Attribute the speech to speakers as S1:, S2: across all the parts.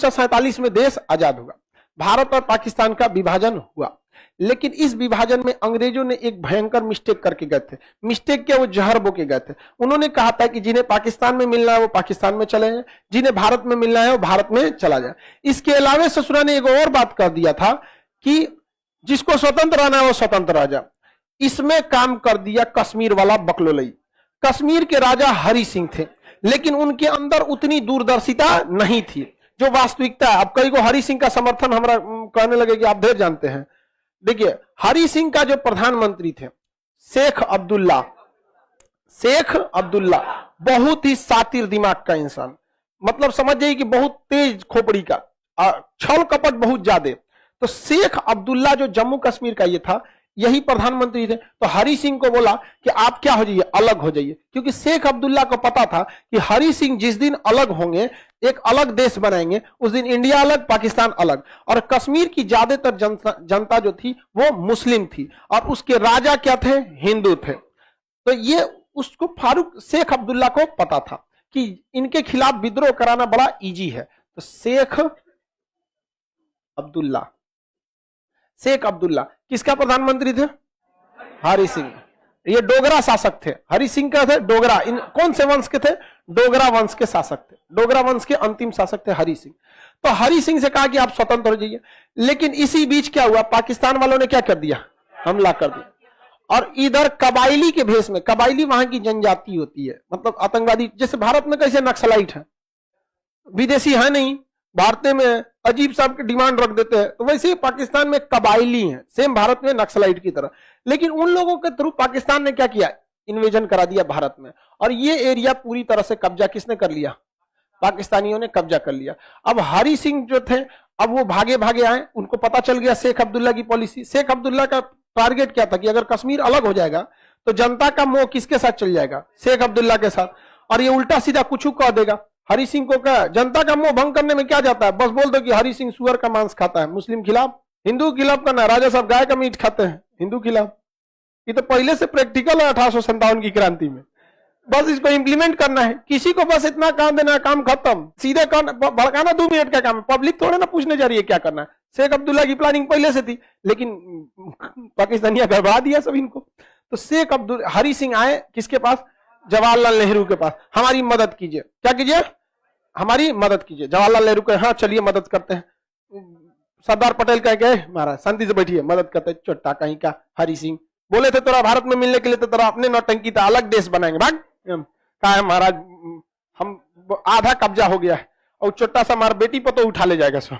S1: 1947 में देश आजाद हुआ, भारत और पाकिस्तान का विभाजन हुआ। लेकिन इस विभाजन में अंग्रेजों ने एक भयंकर मिस्टेक करके गए थे। मिस्टेक क्या, वो जहर बो के गए थे। उन्होंने कहा था कि जिन्हें पाकिस्तान में मिलना है वो पाकिस्तान में चले जाए, जिन्हें भारत में मिलना है वो भारत में चला जाए। इसके अलावा ससुरा ने एक और बात कर दिया था कि जिसको स्वतंत्र रहना है वो स्वतंत्र रह जाए। इसमें काम कर दिया कश्मीर वाला बकलोलई। कश्मीर के राजा हरि सिंह थे, लेकिन उनके अंदर उतनी दूरदर्शिता नहीं थी जो वास्तविकता है। अब कई को हरि सिंह का समर्थन हमारा कहने लगे कि आप ढेर जानते हैं। देखिए, हरि सिंह का जो प्रधानमंत्री थे शेख अब्दुल्ला, बहुत ही शातिर दिमाग का इंसान, मतलब समझ जाइए कि बहुत तेज खोपड़ी का, छल कपट बहुत ज्यादा। तो शेख अब्दुल्ला जो जम्मू कश्मीर का ये था, यही प्रधानमंत्री थे। तो हरि सिंह को बोला कि आप क्या हो जाइए, अलग हो जाइए, क्योंकि शेख अब्दुल्ला को पता था कि हरि सिंह जिस दिन अलग होंगे, एक अलग देश बनाएंगे, उस दिन इंडिया अलग, पाकिस्तान अलग। और कश्मीर की ज्यादातर जनता जो थी वो मुस्लिम थी और उसके राजा क्या थे, हिंदू थे। तो ये उसको फारूक शेख अब्दुल्ला को पता था कि इनके खिलाफ विद्रोह कराना बड़ा इजी है। तो शेख अब्दुल्ला किसका प्रधानमंत्री थे, हरि सिंह। ये डोगरा शासक थे, हरि सिंह का थे डोगरा। इन कौन से वंश के थे, डोगरा वंश के शासक थे। डोगरा वंश के अंतिम शासक थे हरि सिंह। तो हरि सिंह से कहा कि आप स्वतंत्र हो जाइए। लेकिन इसी बीच क्या हुआ, पाकिस्तान वालों ने क्या कर दिया, हमला कर दिया। और इधर कबाइली के भेष में, कबाइली वहां की जनजाति होती है, मतलब आतंकवादी, जैसे भारत में कैसे नक्सलाइट है, विदेशी है नहीं, भारतीय में अजीब साहब की डिमांड रख देते हैं, तो वैसे ही पाकिस्तान में कबाइली हैं, सेम भारत में नक्सलाइट की तरह। लेकिन उन लोगों के थ्रू पाकिस्तान ने क्या किया, इन्वेजन करा दिया भारत में। और ये एरिया पूरी तरह से कब्जा किसने कर लिया, पाकिस्तानियों ने कब्जा कर लिया। अब हरि सिंह जो थे, अब वो भागे भागे आए, उनको पता चल गया शेख अब्दुल्ला की पॉलिसी। शेख अब्दुल्ला का टारगेट क्या था कि अगर कश्मीर अलग हो जाएगा तो जनता का मोह किसके साथ चल जाएगा, शेख अब्दुल्ला के साथ, और ये उल्टा सीधा कुछ कह देगा। हरि सिंह को क्या, जनता का मोह भंग करने में क्या जाता है, बस बोल दो कि हरि सिंह सुअर का मांस खाता है, मुस्लिम खिलाफ, हिंदू खिलाफ करना, राजा साहब गाय का मीट खाते हैं, हिंदू खिलाफ। ये तो पहले से प्रैक्टिकल है 1857 की क्रांति में, बस इसको इंप्लीमेंट करना है। किसी को बस इतना काम देना है, काम खत्म, सीधे भड़काना 2 मिनट का काम है, पब्लिक थोड़े ना पूछने जा रही है क्या करना है। शेख अब्दुल्ला की प्लानिंग पहले से थी, लेकिन पाकिस्तानिया गड़बड़ा दिया सब इनको। तो शेख हरि सिंह आए किसके पास, जवाहरलाल नेहरू के पास, हमारी मदद कीजिए। क्या कीजिए, हमारी मदद कीजिए। जवाहरलाल नेहरू कहे हाँ चलिए मदद करते हैं। सरदार पटेल कह गए महाराज शांति से बैठिए, मदद करते। चोट्टा कहीं का हरि सिंह बोले थे तोरा भारत में मिलने के लिए, तो तोरा अपने नौटंकी था, अलग देश बनाएंगे, भाग। कहा है महाराज हम आधा कब्जा हो गया है और छोटा सा हमारा बेटी पर तो उठा ले जाएगा सो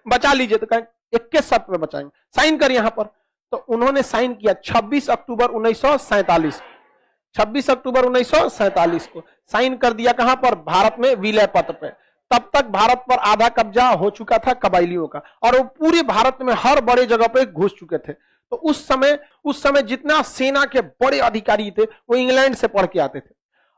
S1: बचा लीजिए। तो कहें 21 शर्त में बचाएंगे, साइन कर यहां पर। तो उन्होंने साइन किया 26 अक्टूबर 1947, 26 अक्टूबर 1947 को साइन कर दिया। कहां पर, भारत में विलय पत्र पे। तब तक भारत पर आधा कब्जा हो चुका था कबाइलियों का, और वो पूरे भारत में हर बड़े जगह पे घुस चुके थे। तो उस समय जितना सेना के बड़े अधिकारी थे वो इंग्लैंड से पढ़ के आते थे,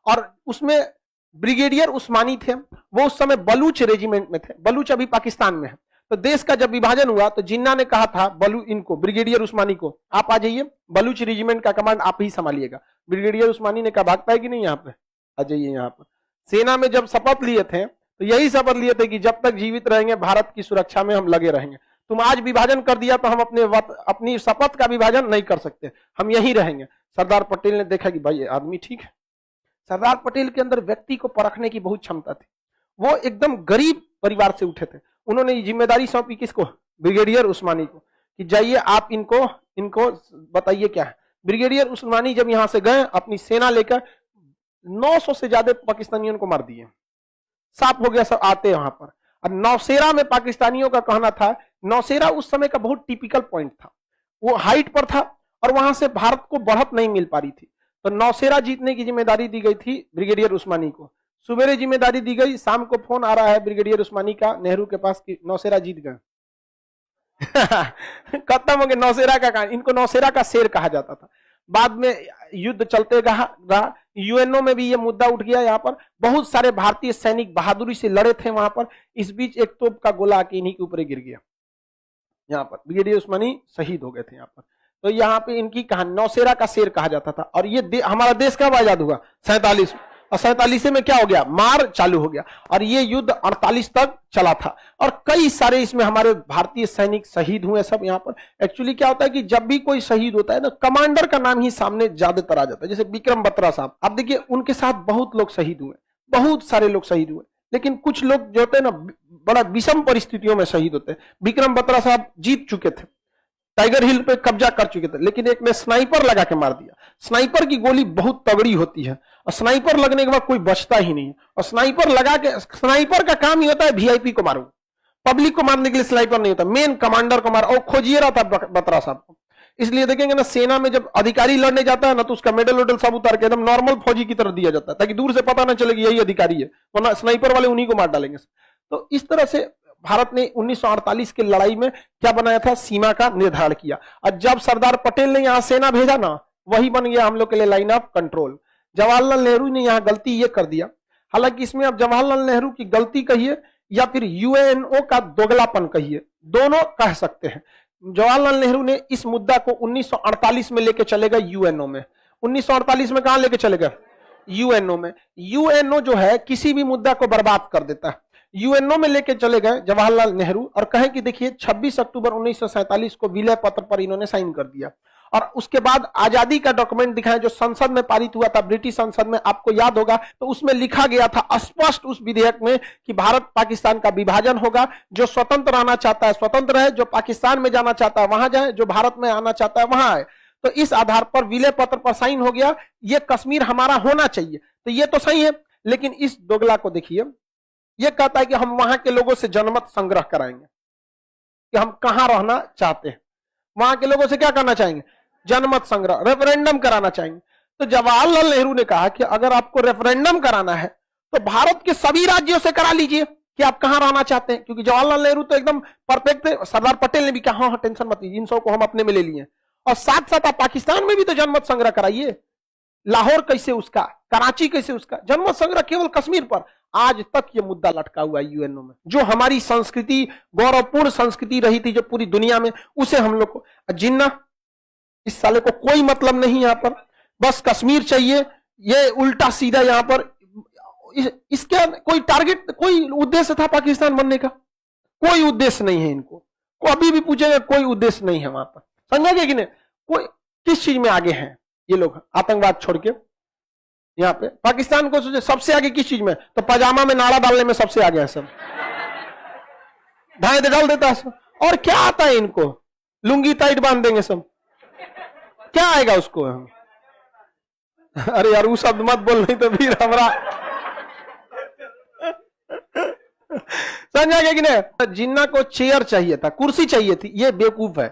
S1: और उसमें ब्रिगेडियर उस्मानी थे, वो उस समय बलूच रेजिमेंट में थे। बलूच अभी पाकिस्तान में है। तो देश का जब विभाजन हुआ तो जिन्ना ने कहा था इनको ब्रिगेडियर उस्मानी को, आप आ जाइए, बलूच रेजिमेंट का कमांड आप ही संभालिएगा। ब्रिगेडियर उस्मानी ने कहा भागता है कि नहीं, यहाँ पे आ जाइए। यहाँ पर सेना में जब शपथ लिए थे तो यही शपथ लिए थे कि जब तक जीवित रहेंगे भारत की सुरक्षा में हम लगे रहेंगे। तुम आज विभाजन कर दिया तो हम अपनी शपथ का विभाजन नहीं कर सकते, हम यहीं रहेंगे। सरदार पटेल ने देखा कि भाई ये आदमी ठीक है। सरदार पटेल के अंदर व्यक्ति को परखने की बहुत क्षमता थी। वो एकदम गरीब परिवार से उठे थे। उन्होंने जिम्मेदारी सौंपी किसको, ब्रिगेडियर उस्मानी को, कि जाइए आप इनको बताइए क्या है। ब्रिगेडियर उस्मानी जब यहां से गए अपनी सेना लेकर, 900 से ज्यादा पाकिस्तानियों को मार दिए, साफ हो गया सब आते वहां पर। और नौशेरा में पाकिस्तानियों का कहना था, नौशेरा उस समय का बहुत टिपिकल पॉइंट था, वो हाइट पर था और वहां से भारत को बढ़त नहीं मिल पा रही थी। तो नौशेरा जीतने की जिम्मेदारी दी गई थी ब्रिगेडियर उस्मानी को। सुबेरे जिम्मेदारी दी गई, शाम को फोन आ रहा है ब्रिगेडियर उस्मानी का नेहरू के पास कि नौशेरा जीत गए खत्म हो गया नौशेरा का कहानी। इनको नौशेरा का शेर कहा जाता था। बाद में युद्ध चलते रहा, यूएनओ में भी ये मुद्दा उठ गया। यहाँ पर बहुत सारे भारतीय सैनिक बहादुरी से लड़े थे वहां पर। इस बीच एक तोप का गोला आके इन्हीं के ऊपर गिर गया। यहाँ पर ब्रिगेडियर उस्मानी शहीद हो गए थे यहाँ पर। तो यहाँ पे इनकी कहानी नौशेरा का शेर कहा जाता था। और ये हमारा देश कब आजाद हुआ, 47। और 47 में क्या हो गया, मार चालू हो गया। और ये युद्ध 48 तक चला था और कई सारे इसमें हमारे भारतीय सैनिक शहीद हुए सब। यहाँ पर एक्चुअली क्या होता है कि जब भी कोई शहीद होता है ना, कमांडर का नाम ही सामने ज्यादातर आ जाता है। जैसे विक्रम बत्रा साहब, आप देखिए उनके साथ बहुत लोग शहीद हुए, बहुत सारे लोग शहीद हुए, लेकिन कुछ लोग जो होते हैं ना बड़ा विषम परिस्थितियों में शहीद होते हैं। विक्रम बत्रा साहब जीत चुके थे, टाइगर हिल पे कब्जा कर चुके थे, लेकिन एक ने स्नाइपर लगा के मार दिया। स्नाइपर की गोली बहुत तगड़ी होती है और स्नाइपर लगने के बाद कोई बचता ही नहीं है। और स्नाइपर लगा के, स्नाइपर का काम ही होता है वीआईपी को मारो, पब्लिक को मारने के लिए स्नाइपर नहीं होता, मेन कमांडर को मारो। और खोजिए रहा था बत्रा साहब को। इसलिए देखेंगे ना, सेना में जब अधिकारी लड़ने जाता है ना, तो उसका मेडल वेडल सब उतार के एकदम नॉर्मल फौजी की तरह दिया जाता है, ताकि दूर से पता ना चले कि यही अधिकारी है, वरना स्नाइपर वाले उन्हीं को मार डालेंगे। तो इस तरह से भारत ने 1948 की लड़ाई में क्या बनाया था, सीमा का निर्धारण किया। और जब सरदार पटेल ने यहां सेना भेजा ना, वही बन गया हम लोग के लिए line of control. Jawaharlal Nehru ने यहां गलती ये कर दिया। हालांकि इसमें अब जवाहरलाल नेहरू की गलती कहिए या फिर यूएनओ का दोगलापन कहिए, दोनों कह सकते हैं। जवाहरलाल नेहरू ने इस मुद्दा को 1948 में लेके चले गए यूएनओ में। 1948 में कहां लेके चले गए, यूएनओ में। यूएनओ जो है किसी भी मुद्दा को बर्बाद कर देता है। यूएनओ में लेके चले गए जवाहरलाल नेहरू और कहे कि देखिए 26 अक्टूबर 1947 को विलय पत्र पर इन्होंने साइन कर दिया। और उसके बाद आजादी का डॉक्यूमेंट दिखाया जो संसद में पारित हुआ था, ब्रिटिश संसद में, आपको याद होगा, तो उसमें लिखा गया था स्पष्ट उस विधेयक में कि भारत पाकिस्तान का विभाजन होगा। जो स्वतंत्र रहना चाहता है स्वतंत्र है, जो पाकिस्तान में जाना चाहता है वहां जाए, जो भारत में आना चाहता है वहां आए। तो इस आधार पर विलय पत्र पर साइन हो गया, ये कश्मीर हमारा होना चाहिए। तो ये तो सही है, लेकिन इस दोगला को देखिए, ये कहता है कि हम वहां के लोगों से जनमत संग्रह कराएंगे कि हम कहां रहना चाहते हैं। वहां के लोगों से क्या करना चाहेंगे, जनमत संग्रह, रेफरेंडम कराना चाहेंगे। तो जवाहरलाल नेहरू ने कहा कि अगर आपको रेफरेंडम कराना है तो भारत के सभी राज्यों से करा लीजिए कि आप कहां रहना चाहते हैं, क्योंकि जवाहरलाल नेहरू तो एकदम परफेक्ट थे। सरदार पटेल ने भी कहा हाँ टेंशन मत लीजिए, इन सबको हम अपने में ले लिए। और साथ साथ आप पाकिस्तान में भी तो जनमत संग्रह कराइए। लाहौर कैसे उसका, कराची कैसे उसका, जनमत संग्रह केवल कश्मीर पर। आज तक ये मुद्दा लटका हुआ है यूएनओ में। जो हमारी संस्कृति, गौरवपूर्ण संस्कृति रही थी जो पूरी दुनिया में, उसे हम लोग को, जिन्ना इस साले को कोई मतलब नहीं यहां पर, बस कश्मीर चाहिए। ये उल्टा सीधा यहां पर इसके कोई टारगेट, कोई उद्देश्य था पाकिस्तान बनने का, कोई उद्देश्य नहीं है इनको। को अभी भी पूछेगा, कोई उद्देश्य नहीं है वहां पर। समझेंगे कि नहीं, कोई किस चीज में आगे हैं ये लोग, आतंकवाद छोड़ के। यहाँ पे पाकिस्तान को सोचे सबसे आगे किस चीज में, तो पजामा में नाड़ा डालने में सबसे आगे है सब, ढाई डाल देता है सब। और क्या आता है इनको, लुंगी टाइट बांध देंगे सब, क्या आएगा उसको। अरे यार वो शब्द मत बोल, नहीं तो फिर हमारा समझा गया कि नहीं। जिन्ना को चेयर चाहिए था, कुर्सी चाहिए थी, ये बेवकूफ है।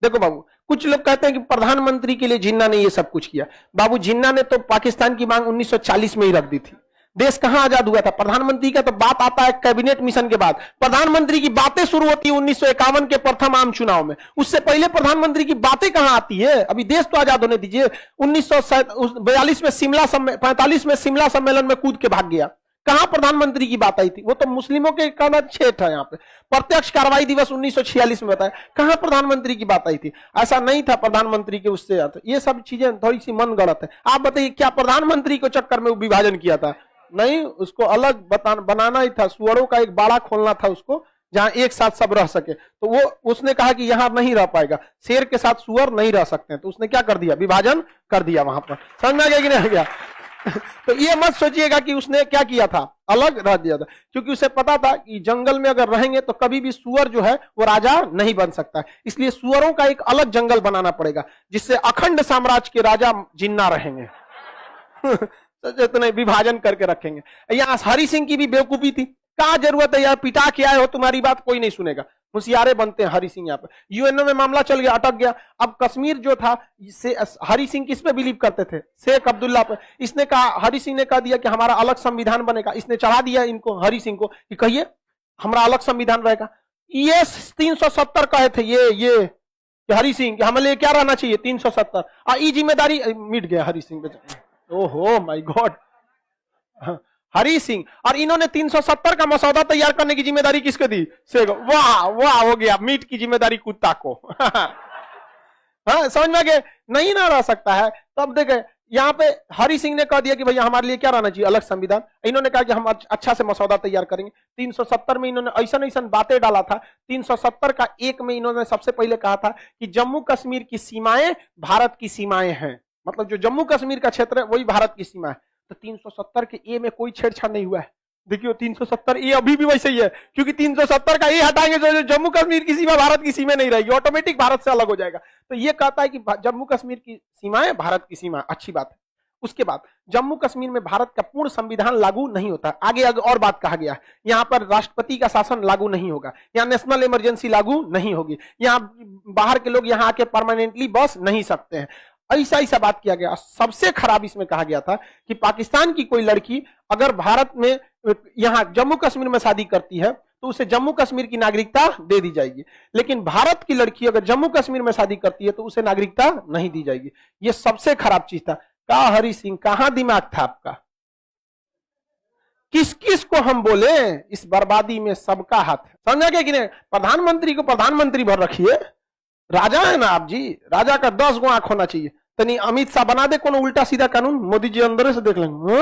S1: देखो बाबू, कुछ लोग कहते हैं कि प्रधानमंत्री के लिए जिन्ना ने ये सब कुछ किया। बाबू जिन्ना ने तो पाकिस्तान की मांग 1940 में ही रख दी थी। देश कहां आजाद हुआ था, प्रधानमंत्री का तो बात आता है कैबिनेट मिशन के बाद। प्रधानमंत्री की बातें शुरू होती है 1951 के प्रथम आम चुनाव में। उससे पहले प्रधानमंत्री की बातें कहां आती है, अभी देश तो आजाद होने दीजिए। 1942 में शिमला 45 में शिमला सम्मेलन में कूद के भाग गया, कहां प्रधानमंत्री की बात आई थी। वो तो मुस्लिमों के कहना छेद था। यहाँ पे प्रत्यक्ष कार्रवाई दिवस 1946 में बताया, कहां प्रधानमंत्री की बात आई थी। ऐसा नहीं था प्रधानमंत्री के उससे आता। ये सब चीजें थोड़ी सी मन गलत है। आप बताइए क्या प्रधानमंत्री के चक्कर में विभाजन किया था, नहीं, उसको अलग बनाना ही था। सुअरों का एक बाड़ा खोलना था उसको, जहां एक साथ सब रह सके। तो वो उसने कहा कि यहां नहीं रह पाएगा, शेर के साथ सुअर नहीं रह सकते, तो उसने क्या कर दिया, विभाजन कर दिया वहां पर। समझ में आ गया कि नहीं आ गया। तो ये मत सोचिएगा कि उसने क्या किया था, अलग रह दिया था, क्योंकि उसे पता था कि जंगल में अगर रहेंगे तो कभी भी सुअर जो है वो राजा नहीं बन सकता। इसलिए सुअरों का एक अलग जंगल बनाना पड़ेगा, जिससे अखंड साम्राज्य के राजा जिन्ना रहेंगे। जितने विभाजन करके रखेंगे। यहाँ हरि सिंह की भी बेवकूफी थी, क्या जरूरत है यार, पिटा के आए हो, तुम्हारी बात कोई नहीं सुनेगा। होशियारे बनते हैं हरि सिंह यहाँ पे। यूएनओ में मामला चल गया, अटक गया। अब कश्मीर जो था, हरि सिंह किस पे बिलीव करते थे, शेख अब्दुल्ला पे। इसने कहा, हरि सिंह ने कह दिया कि हमारा अलग संविधान बनेगा। इसने चढ़ा दिया इनको, हरि सिंह को, कि कहिए हमारा अलग संविधान रहेगा। ये 370 कहे थे ये हरि सिंह, हमें क्या रहना चाहिए 370। ये जिम्मेदारी मिट गया हरि सिंह पे। ओहो माय गॉड, हरि सिंह। और इन्होंने 370 का मसौदा तैयार करने की जिम्मेदारी किसको दी, शेख। वाह वाह, हो गया, मीट की जिम्मेदारी कुत्ता को। हाँ समझ में आ गया, नहीं ना रह सकता है। तब देखे यहाँ पे हरि सिंह ने कह दिया कि भैया हमारे लिए क्या रहना चाहिए, अलग संविधान। इन्होंने कहा कि हम अच्छा से मसौदा तैयार करेंगे। 370 में इन्होंने ऐसा बातें डाला था। 370 का 1 में इन्होंने सबसे पहले कहा था कि जम्मू कश्मीर की सीमाएं भारत की सीमाएं हैं, मतलब जो जम्मू कश्मीर का क्षेत्र है वही भारत की सीमा है। तो 370 के ए में कोई छेड़छाड़ नहीं हुआ है। देखिए 370 ए अभी भी वैसे ही है, क्योंकि 370 का ए हटाएंगे जो जम्मू कश्मीर की सीमा भारत की सीमा नहीं रहेगी, ऑटोमेटिक भारत से अलग हो जाएगा। तो ये कहता है कि जम्मू कश्मीर की सीमाएं भारत की सीमा, अच्छी बात है। उसके बाद जम्मू कश्मीर में भारत का पूर्ण संविधान लागू नहीं होता। आगे और बात कहा गया है, यहां पर राष्ट्रपति का शासन लागू नहीं होगा, यहां नेशनल इमरजेंसी लागू नहीं होगी, यहां बाहर के लोग यहां आके परमानेंटली बस नहीं सकते हैं। ऐसा बात किया गया। सबसे खराब इसमें कहा गया था कि पाकिस्तान की कोई लड़की अगर भारत में यहां जम्मू कश्मीर में शादी करती है तो उसे जम्मू कश्मीर की नागरिकता दे दी जाएगी, लेकिन भारत की लड़की अगर जम्मू कश्मीर में शादी करती है तो उसे नागरिकता नहीं दी जाएगी। यह सबसे खराब चीज था। कहा हरि सिंह, कहां दिमाग था आपका? किस किस को हम बोले? इस बर्बादी में सबका हाथ है, समझा क्या कि नहीं? प्रधानमंत्री को प्रधानमंत्री भर रखिए, राजा है ना आप जी, राजा का 10 गो आंख होना चाहिए। तनी अमित शाह बना दे कोनो उल्टा सीधा कानून, मोदी जी अंदर से देख लेंगे।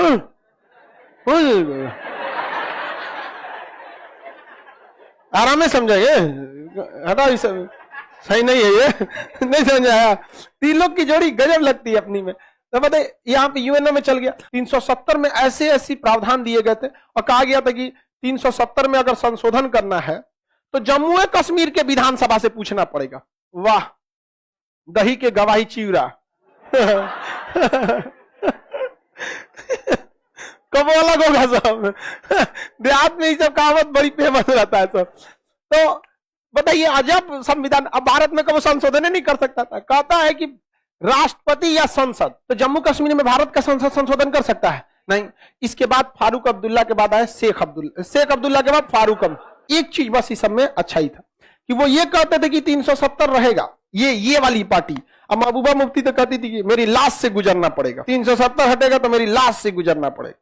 S1: आराम से समझाइए, हटा इसे, सही नहीं है ये। नहीं समझ आया? तीन लोग की जोड़ी गजब लगती है अपनी में। तो बताइए यहाँ पे यूएनओ में चल गया। 370 में ऐसे प्रावधान दिए गए थे और कहा गया था कि 370 में अगर संशोधन करना है तो जम्मू कश्मीर के विधानसभा से पूछना पड़ेगा। वाह, दही के गवाही चिवड़ा। कब अलग होगा सब? देहात में ये सब कहावत बड़ी फेमस रहता है सब। तो बताइए अजब संविधान। अब भारत में कब संशोधन नहीं कर सकता था, कहता है कि राष्ट्रपति या संसद। तो जम्मू कश्मीर में भारत का संसद संशोधन कर सकता है? नहीं। इसके बाद फारूक अब्दुल्ला के बाद आए शेख अब्दुल्ला के बाद फारूक अब्दुल्ला। एक चीज बस इस सब में अच्छा ही था कि वो ये कहते थे कि 370 रहेगा, ये वाली पार्टी। अब महबूबा मुफ्ती तो कहती थी कि मेरी लाश से गुजरना पड़ेगा, 370 हटेगा तो मेरी लाश से गुजरना पड़ेगा।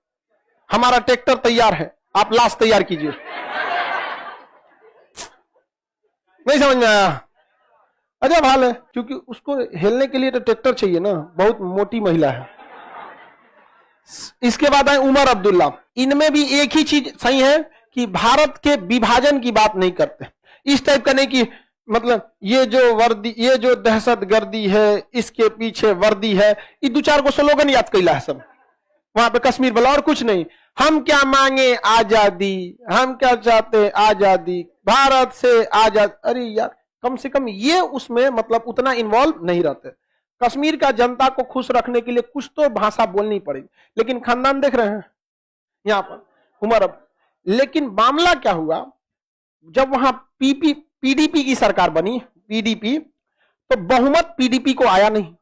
S1: हमारा ट्रैक्टर तैयार है, आप लाश तैयार कीजिए। नहीं समझ में आया? अजब हाल है, क्योंकि उसको हिलने के लिए तो ट्रैक्टर चाहिए ना, बहुत मोटी महिला है। इसके बाद आए उमर अब्दुल्ला। इनमें भी एक ही चीज सही है कि भारत के विभाजन की बात नहीं करते। इस टाइप का नहीं कि मतलब ये जो वर्दी, ये जो दहशतगर्दी है, इसके पीछे वर्दी है, ये 2-4 को स्लोगन याद कैला है सब वहां पे कश्मीर वाला, और कुछ नहीं। हम क्या मांगे? आजादी। हम क्या चाहते? आजादी। भारत से आजाद। अरे यार, कम से कम ये उसमें मतलब उतना इन्वॉल्व नहीं रहते। कश्मीर का जनता को खुश रखने के लिए कुछ तो भाषा बोलनी पड़ेगी, लेकिन खानदान देख रहे हैं यहां पर उमर। अब लेकिन मामला क्या हुआ, जब वहां पीडीपी की सरकार बनी, पीडीपी, तो बहुमत पीडीपी को आया नहीं।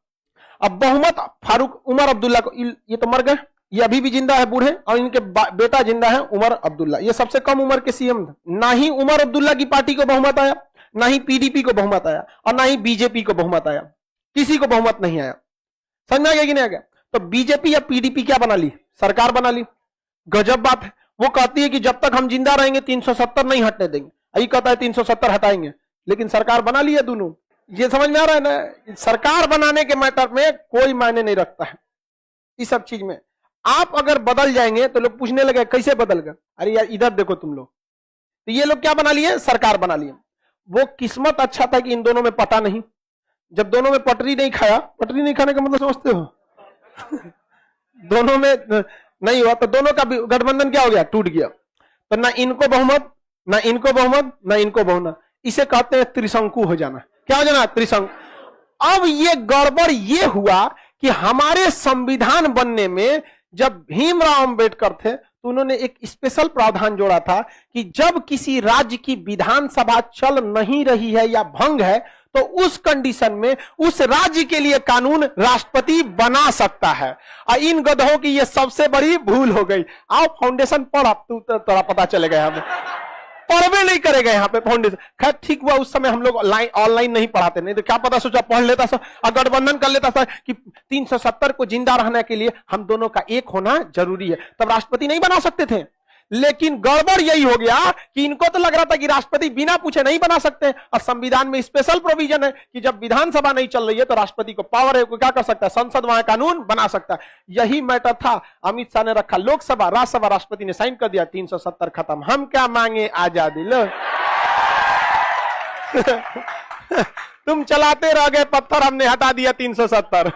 S1: अब बहुमत फारूक उमर अब्दुल्ला को, ये तो मर गए, ये अभी भी जिंदा है बूढ़े, और इनके बेटा जिंदा है उमर अब्दुल्ला। ये सबसे कम उम्र के सीएम थे। ना ही उमर अब्दुल्ला की पार्टी को बहुमत आया, ना ही पीडीपी को बहुमत आया, और ना ही बीजेपी को बहुमत आया। किसी को बहुमत नहीं आया। समझ आ गया कि नहीं आ गया? तो बीजेपी या पीडीपी क्या बना ली? सरकार बना ली। गजब बात है। वो कहती है कि जब तक हम जिंदा रहेंगे 370 नहीं हटने देंगे, यही कहता है 370 हटाएंगे, लेकिन सरकार बना ली है दोनों। ये समझ में आ रहा है ना? सरकार बनाने के मैटर में कोई मायने नहीं रखता है इस सब चीज में। आप अगर बदल जाएंगे तो लोग पूछने लगे कैसे बदल गए? अरे यार इधर देखो तुम लोग। तो ये लोग क्या बना लिए? सरकार बना लिए। वो किस्मत अच्छा था कि इन दोनों में पटा नहीं। जब दोनों में पटरी नहीं खाया, पटरी नहीं खाने का मतलब समझते हो? दोनों में नहीं हुआ तो दोनों का गठबंधन क्या हो गया? टूट गया। तो ना इनको बहुमत, ना इनको बहुमत, ना इनको बहुमत। इसे कहते हैं त्रिशंकु हो जाना। क्या हो जाना? त्रिशंकु। अब ये गड़बड़ ये हुआ कि हमारे संविधान बनने में जब भीमराव अंबेडकर थे तो उन्होंने एक स्पेशल प्रावधान जोड़ा था कि जब किसी राज्य की विधानसभा चल नहीं रही है या भंग है तो उस कंडीशन में उस राज्य के लिए कानून राष्ट्रपति बना सकता है। और इन गधों की यह सबसे बड़ी भूल हो गई। आओ फाउंडेशन पढ़, तू तोरा पता चलेगा। हमें पढ़वे नहीं करेगा यहाँ पे फाउंडेशन। खैर ठीक हुआ उस समय हम लोग ऑनलाइन नहीं पढ़ाते, नहीं तो क्या पता सोचा पढ़ लेता सर और गठबंधन कर लेता सर कि 370 को जिंदा रहने के लिए हम दोनों का एक होना जरूरी है। तब राष्ट्रपति नहीं बना सकते थे, लेकिन गड़बड़ यही हो गया कि इनको तो लग रहा था कि राष्ट्रपति बिना पूछे नहीं बना सकते, और संविधान में स्पेशल प्रोविजन है कि जब विधानसभा नहीं चल रही है तो राष्ट्रपति को पावर है, क्या कर सकता है, संसद वहां कानून बना सकता है। यही मैटर था, अमित शाह ने रखा लोकसभा, राज्यसभा, राष्ट्रपति ने साइन कर दिया, 370 खत्म। हम क्या मांगे, आजादी लो। तुम चलाते रह गए पत्थर, हमने हटा दिया 370।